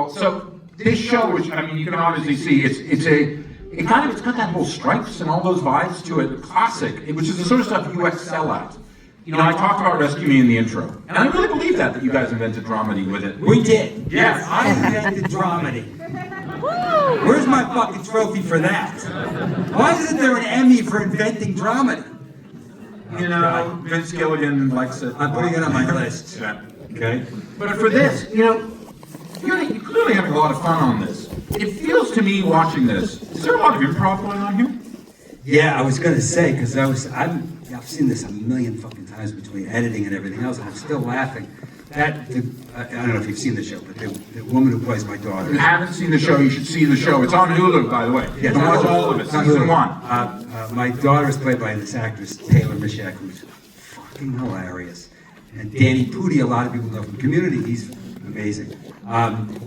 So this show, which I mean, you can obviously see, it's got that whole Stripes and all those vibes to it, classic, which is the sort of stuff you excel at. You know, I talked about Rescue Me in the intro, and I really believe that you guys invented dramedy with it. We did. Yes. I invented dramedy. Where's my fucking trophy for that? Why isn't there an Emmy for inventing dramedy? You know, Vince Gilligan likes it. I'm putting it on my list. Yeah. Okay. But for this, you know, you're clearly having a lot of fun on this. It feels to me watching this, is there a lot of improv going on here? Yeah, I was gonna say, because I've seen this a million fucking times between editing and everything else, and I'm still laughing. I don't know if you've seen the show, but the woman who plays my daughter. If you haven't seen the show, you should see the show. It's on Hulu, by the way. Yeah, You can watch all of it, season 1. My daughter is played by this actress, Taylor Mishak, who's fucking hilarious. And Danny Pudi, a lot of people know from Community, he's amazing.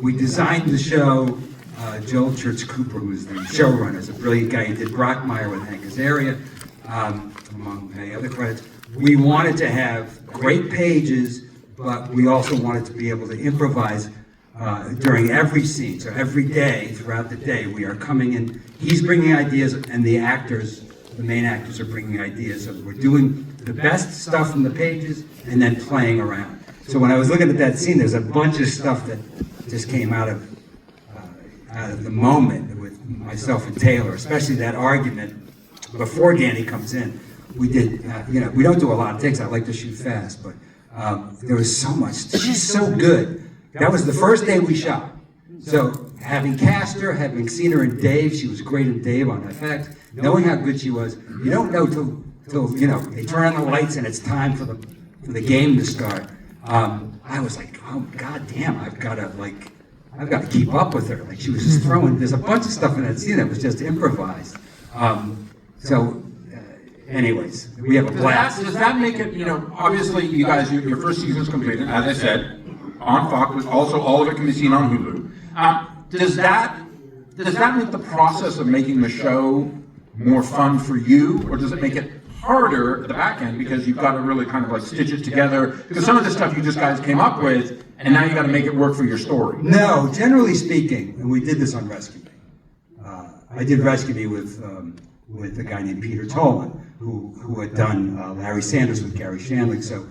We designed the show. Joel Church Cooper, who's the showrunner, is a brilliant guy. He did Brockmire with Hank Azaria, among many other credits. We wanted to have great pages, but we also wanted to be able to improvise during every scene. So every day, throughout the day, we are coming in. He's bringing ideas, and the main actors are bringing ideas. So we're doing the best stuff from the pages, and then playing around. So when I was looking at that scene, there's a bunch of stuff that just came out of the moment with myself and Taylor, especially that argument before Danny comes in. We did, we don't do a lot of takes. I like to shoot fast, but there was so much. She's so good. That was the first day we shot. So having cast her, having seen her in Dave, she was great in Dave on FX, knowing how good she was, you don't know till they turn on the lights and it's time for the game to start. I was like, oh god damn, I've got to keep up with her. Like she was just throwing. There's a bunch of stuff in that scene that was just improvised. Anyways, we have a blast. Does that make it? You know, obviously, you guys, your first season's completed, as I said, on Fox. But also, all of it can be seen on Hulu. Does that make the process of making the show more fun for you, or does it make it harder at the back end because you've got to really kind of like stitch it together? Because some of the stuff you just guys came up with, and now you got to make it work for your story. No, generally speaking, and we did this on Rescue Me. I did Rescue Me with a guy named Peter Tolan, who had done Larry Sanders with Gary Shandling. So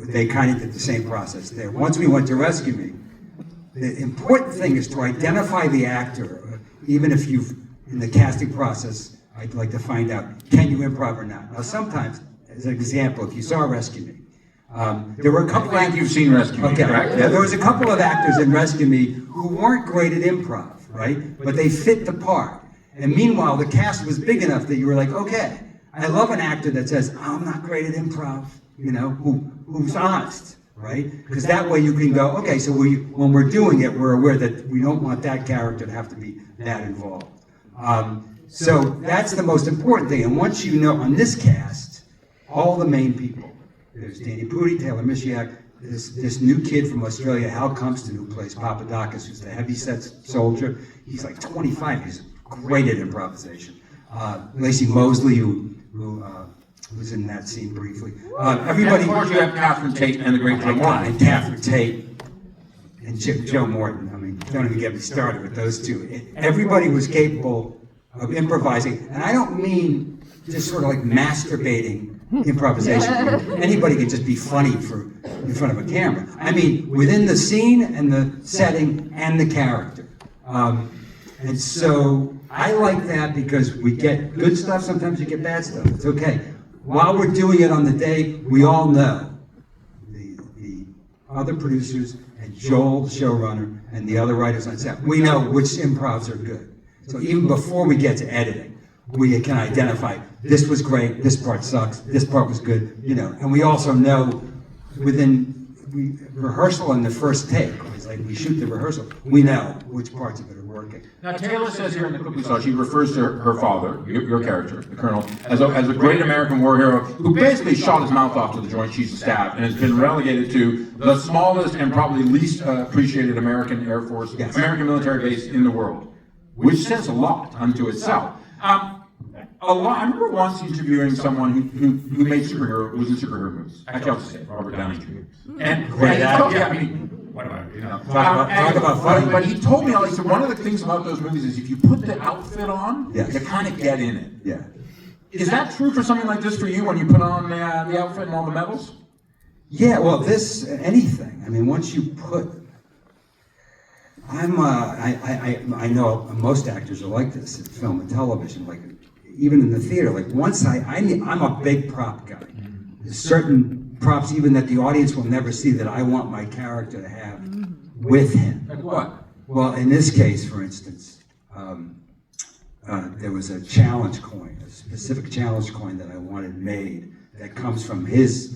they kind of did the same process there. Once we went to Rescue Me, the important thing is to identify the actor, even if in the casting process, I'd like to find out, can you improv or not? Now, sometimes, as an example, if you saw Rescue Me, there were a couple. I think you've seen Rescue Me, correct? Yeah, there was a couple of actors in Rescue Me who weren't great at improv, right? But they fit the part. And meanwhile, the cast was big enough that you were like, okay, I love an actor that says, I'm not great at improv, who's honest, right? Because that way you can go, okay, so when we're doing it, we're aware that we don't want that character to have to be that involved. So that's the most important thing. And once you know, on this cast, all the main people, there's Danny Pudi, Taylor Mishak, this new kid from Australia, Hal Cumpston, who plays Papadakis, who's the heavyset soldier. He's like 25, he's great at improvisation. Lacey Mosley, who was in that scene briefly. Everybody. And of course, you have Catherine Tate and the great Joe Morton. And Catherine Tate and Joe Morton. I mean, don't even get me started with those two. Everybody was capable of improvising, and I don't mean just sort of like masturbating improvisation. Anybody can just be funny in front of a camera. I mean, within the scene and the setting and the character. And so I like that because we get good stuff, sometimes you get bad stuff. It's okay. While we're doing it on the day, we all know, the other producers and Joel, the showrunner, and the other writers on set, we know which improvs are good. So even before we get to editing, we can identify, this was great, this part sucks, this part was good, and we also know within rehearsal in the first take, it's like we shoot the rehearsal, we know which parts of it are working. Now Taylor says here in the clip we saw, she refers to her father, your character, the Colonel, as a great American war hero who basically shot his mouth off to the Joint Chiefs of Staff and has been relegated to the smallest and probably least appreciated American Air Force, American military base in the world, which says a lot unto itself. I remember once interviewing someone who made was in superhero movies. Actually, I'll just say Robert Downey Jr. And whatever, you know. Talk about funny. But he told me, he said, one of the things about those movies is if you put the outfit on, Yes. you kind of get in it. Yeah. Is that true for something like this for you when you put on the outfit and all the medals? Yeah, well, anything. I mean, once you put, I know most actors are like this in film and television, like even in the theater. Like once I'm a big prop guy. There's certain props even that the audience will never see that I want my character to have with him. Like what? Well, in this case, for instance, there was a challenge coin, a specific challenge coin that I wanted made that comes from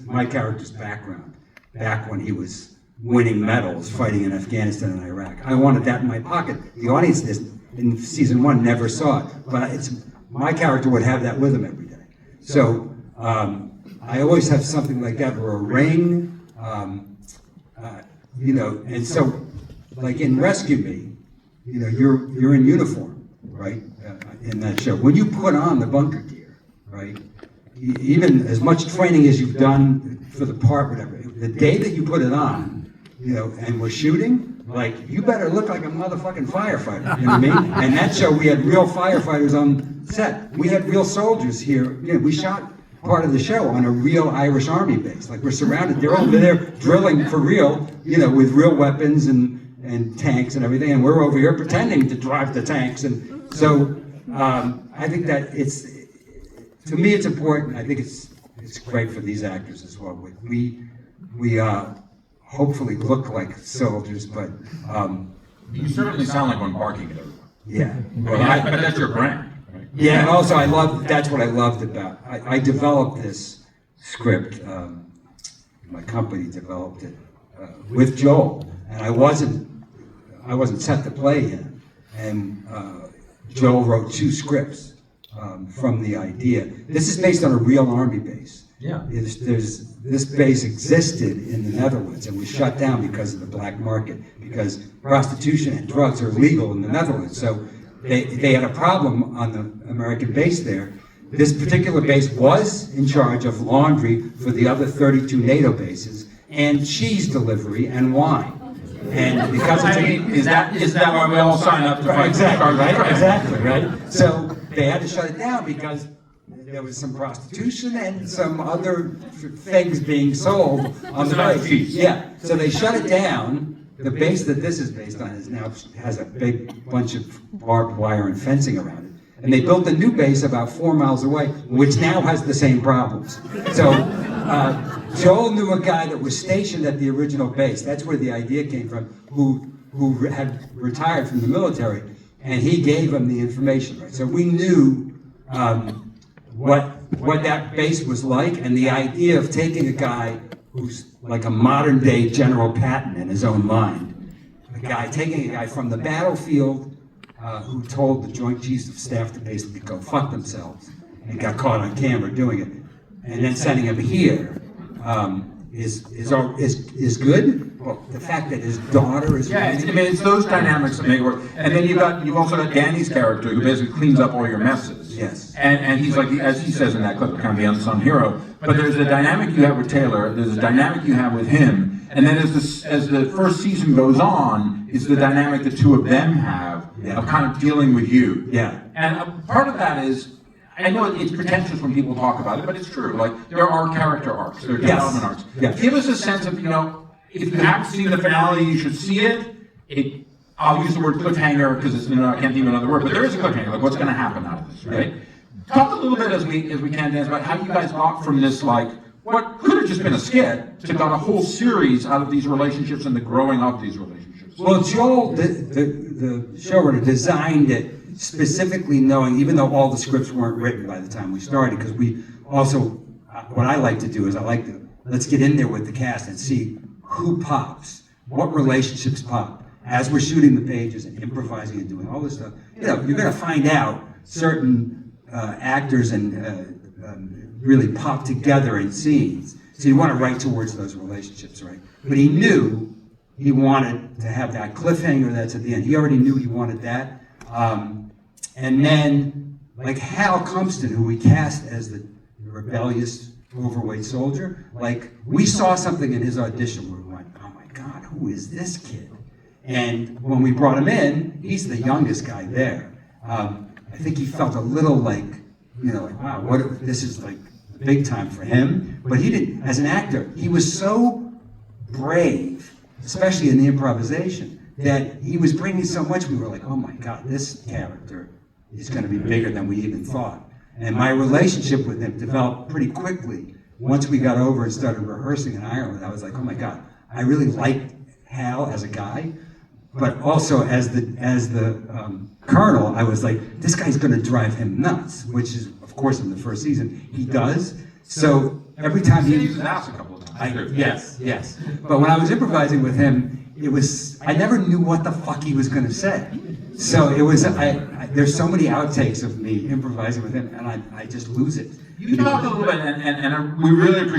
my character's background, back when he was winning medals fighting in Afghanistan and Iraq. I wanted that in my pocket. The audience in season 1 never saw it, but my character would have that with him every day. So I always have something like that, or a ring, and so like in Rescue Me, you're in uniform, right, in that show. When you put on the bunker gear, right, even as much training as you've done for the part, whatever, the day that you put it on, and we're shooting, like, you better look like a motherfucking firefighter, you know what I mean? And that show, we had real firefighters on set. We had real soldiers here. We shot part of the show on a real Irish Army base. Like, we're surrounded. They're over there drilling for real, with real weapons and tanks and everything, and we're over here pretending to drive the tanks. And so I think that to me, it's important. I think it's great for these actors as well. We hopefully look like soldiers, but you certainly sound like one barking at everyone. yeah. Well, but that's your brand, right? Yeah, and also that's what I loved about. I developed this script. My company developed it with Joel, and I wasn't set to play him. And Joel wrote 2 scripts from the idea. This is based on a real army base. Yeah. This base existed in the Netherlands and was shut down because of the black market, because prostitution and drugs are legal in the Netherlands. So they had a problem on the American base there. This particular base was in charge of laundry for the other 32 NATO bases, and cheese delivery and wine. And because is that why we all sign up to fight? Exactly, right? Exactly, right? So they had to shut it down because there was some prostitution and some other things being sold on the base. Yeah, so they shut it down. The base that this is based on has a big bunch of barbed wire and fencing around it. And they built a new base about 4 miles away, which now has the same problems. So Joel knew a guy that was stationed at the original base. That's where the idea came from, who had retired from the military, and he gave him the information. Right? So we knew what that base was like, and the idea of taking a guy who's like a modern day General Patton in his own mind, taking a guy from the battlefield who told the Joint Chiefs of Staff to basically go fuck themselves and got caught on camera doing it, and then sending him here is good. Well, the fact that his daughter is it's those dynamics that make it work. And then you've also got Danny's character who basically cleans up all your messes. Yes. And he's like, as he says in that clip, kind of the unsung hero. But there's a dynamic you have with Taylor. There's a dynamic you have with him. And then as the first season goes on, is the dynamic the two of them have of kind of dealing with you. Yeah. And part of that is, I know it's pretentious when people talk about it, but it's true. Like, there are character arcs, there are development arcs. Yes. Give us a sense of, if you haven't seen the finale, you should see it. I'll use the word cliffhanger because I can't think of another word, but there is a cliffhanger. Like, what's going to happen out of this, right? Talk a little bit as we can, Dennis, about how you guys got from this, like, what could have just been a skit to got a whole series out of these relationships and the growing of these relationships. Well, Joel, the showrunner, designed it specifically knowing, even though all the scripts weren't written by the time we started, because we also, what I like to do is let's get in there with the cast and see who pops, what relationships pop. As we're shooting the pages and improvising and doing all this stuff, you're going to find out certain actors and really pop together in scenes. So you want to write towards those relationships, right? But he knew he wanted to have that cliffhanger that's at the end. He already knew he wanted that. And then, like Hal Cumpston, who we cast as the rebellious, overweight soldier, like, we saw something in his audition where we went, oh my God, who is this kid? And when we brought him in, he's the youngest guy there. I think he felt a little like, like, wow, this is like big time for him. But he didn't, as an actor, he was so brave, especially in the improvisation, that he was bringing so much. We were like, oh my God, this character is going to be bigger than we even thought. And my relationship with him developed pretty quickly. Once we got over and started rehearsing in Ireland, I was like, oh my God, I really liked Hal as a guy, but also as the Colonel, I was like, this guy's going to drive him nuts, which is, of course, in the first season, he does. So every time He used his ass a couple of times. Yes. But when I was improvising with him, I never knew what the fuck he was going to say. So it was, there's so many outtakes of me improvising with him, and I just lose it. You talked a little bit, and we really appreciate